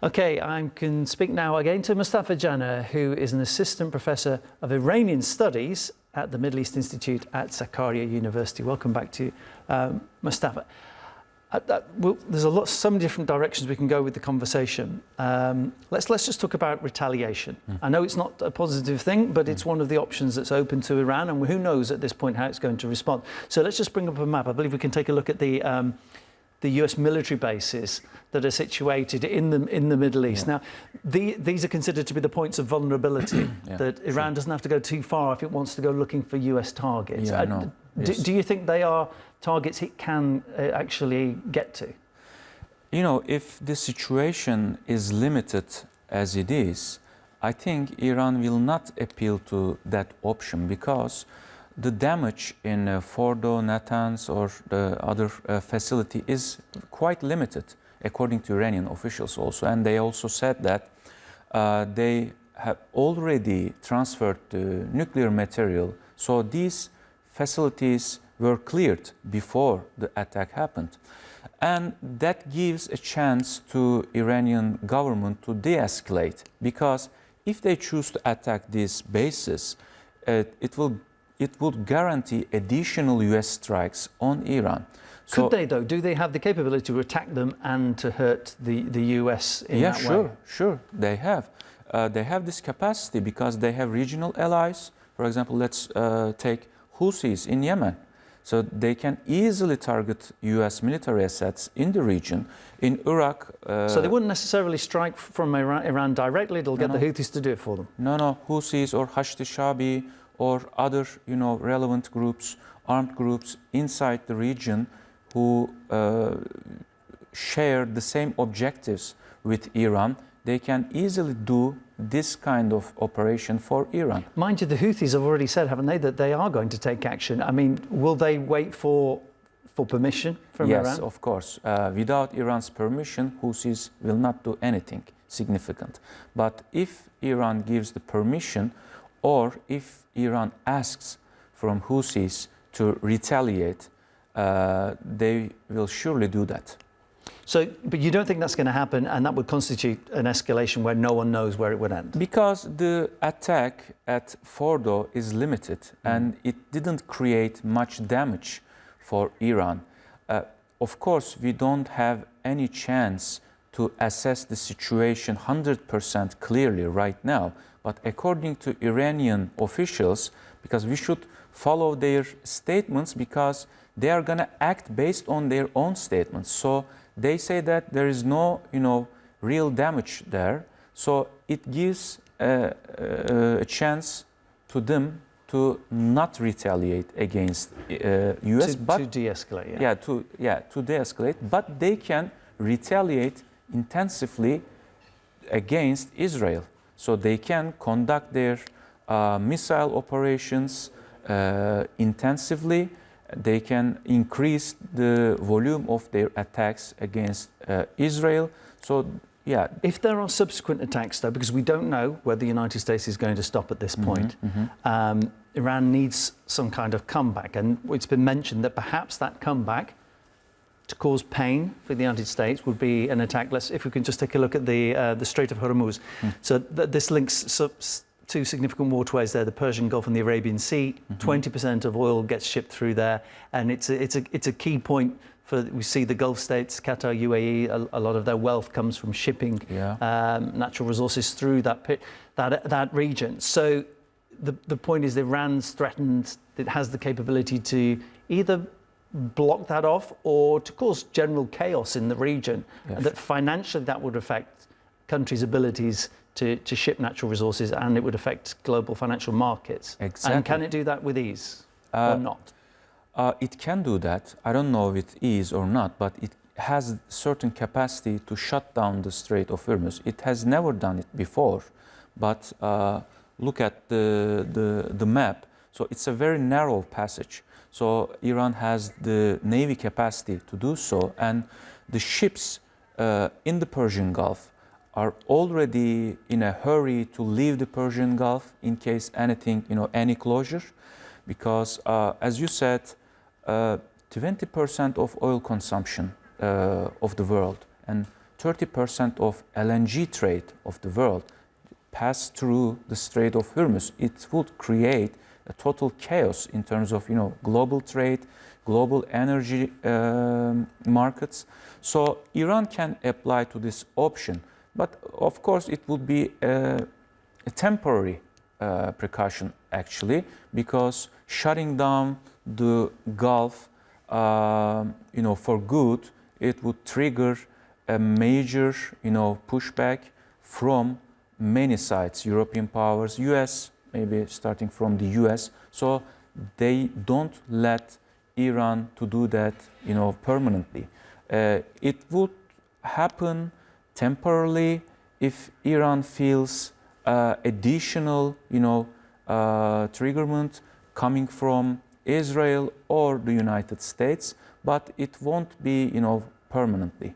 Okay, I can speak now again to Mustafa Jana, who is an assistant professor of Iranian studies at the Middle East Institute at Sakarya University. Welcome back to Mustafa. There's so many different directions we can go with the conversation. Let's just talk about retaliation. I know it's not a positive thing, but it's one of the options that's open to Iran, and who knows at this point how it's going to respond. So let's just bring up a map. I believe we can take a look at the US military bases that are situated in the Middle East. Now, these are considered to be the points of vulnerability that Iran doesn't have to go too far if it wants to go looking for US targets. Do you think they are targets it can actually get to? You know, if the situation is limited as it is, I think Iran will not appeal to that option, because the damage in Fordo, Natanz or the other facility is quite limited, according to Iranian officials also. And they also said that they have already transferred the nuclear material. So these facilities were cleared before the attack happened. And that gives a chance to Iranian government to de-escalate, because if they choose to attack these bases, it would guarantee additional US strikes on Iran. Could they, though? Do they have the capability to attack them and to hurt the US in that way? Yeah, sure, they have. They have this capacity because they have regional allies. For example, let's take Houthis in Yemen. So they can easily target US military assets in the region. In Iraq... so they wouldn't necessarily strike from Iran directly, they'll get the Houthis to do it for them? No, Houthis or Hashd-e-Shabi or other, relevant groups, armed groups inside the region who share the same objectives with Iran, they can easily do this kind of operation for Iran. Mind you, the Houthis have already said, haven't they, that they are going to take action. I mean, will they wait for permission from Iran? Yes, of course. Without Iran's permission, Houthis will not do anything significant. But if Iran gives the permission, or if Iran asks from Houthis to retaliate, they will surely do that. So, but you don't think that's going to happen, and that would constitute an escalation where no one knows where it would end? Because the attack at Fordo is limited, and it didn't create much damage for Iran. Of course, we don't have any chance to assess the situation 100% clearly right now. But according to Iranian officials, because we should follow their statements, because they are going to act based on their own statements. So they say that there is no, real damage there. So it gives a chance to them to not retaliate against US, but to de-escalate. To de-escalate. But they can retaliate intensively against Israel. So they can conduct their missile operations intensively. They can increase the volume of their attacks against Israel. So, yeah. If there are subsequent attacks, though, because we don't know whether the United States is going to stop at this point, Iran needs some kind of comeback. And it's been mentioned that perhaps that comeback to cause pain for the United States would be an attack. If we can just take a look at the Strait of Hormuz. So this links two significant waterways there, the Persian Gulf and the Arabian Sea. 20% of oil gets shipped through there, and it's a key point for. We see the Gulf states, Qatar, UAE. A lot of their wealth comes from shipping natural resources through that region. So the point is, Iran's threatened. It has the capability to either block that off or to cause general chaos in the region. And that financially that would affect countries' abilities to ship natural resources, and it would affect global financial markets. Exactly. And can it do that with ease or not? It can do that. I don't know with ease or not, but it has certain capacity to shut down the Strait of Hormuz. It has never done it before, but look at the map. So it's a very narrow passage. So Iran has the navy capacity to do so, and the ships in the Persian Gulf are already in a hurry to leave the Persian Gulf in case anything, any closure, because as you said, 20% of oil consumption of the world, and 30% of LNG trade of the world pass through the Strait of Hormuz. It would create a total chaos in terms of global trade, global energy markets. So Iran can apply to this option, but of course it would be a temporary precaution actually, because shutting down the Gulf for good, it would trigger a major pushback from many sides, European powers, US, maybe starting from the US. So they don't let Iran to do that permanently. It would happen temporarily if Iran feels additional triggerment coming from Israel or the United States, but it won't be permanently.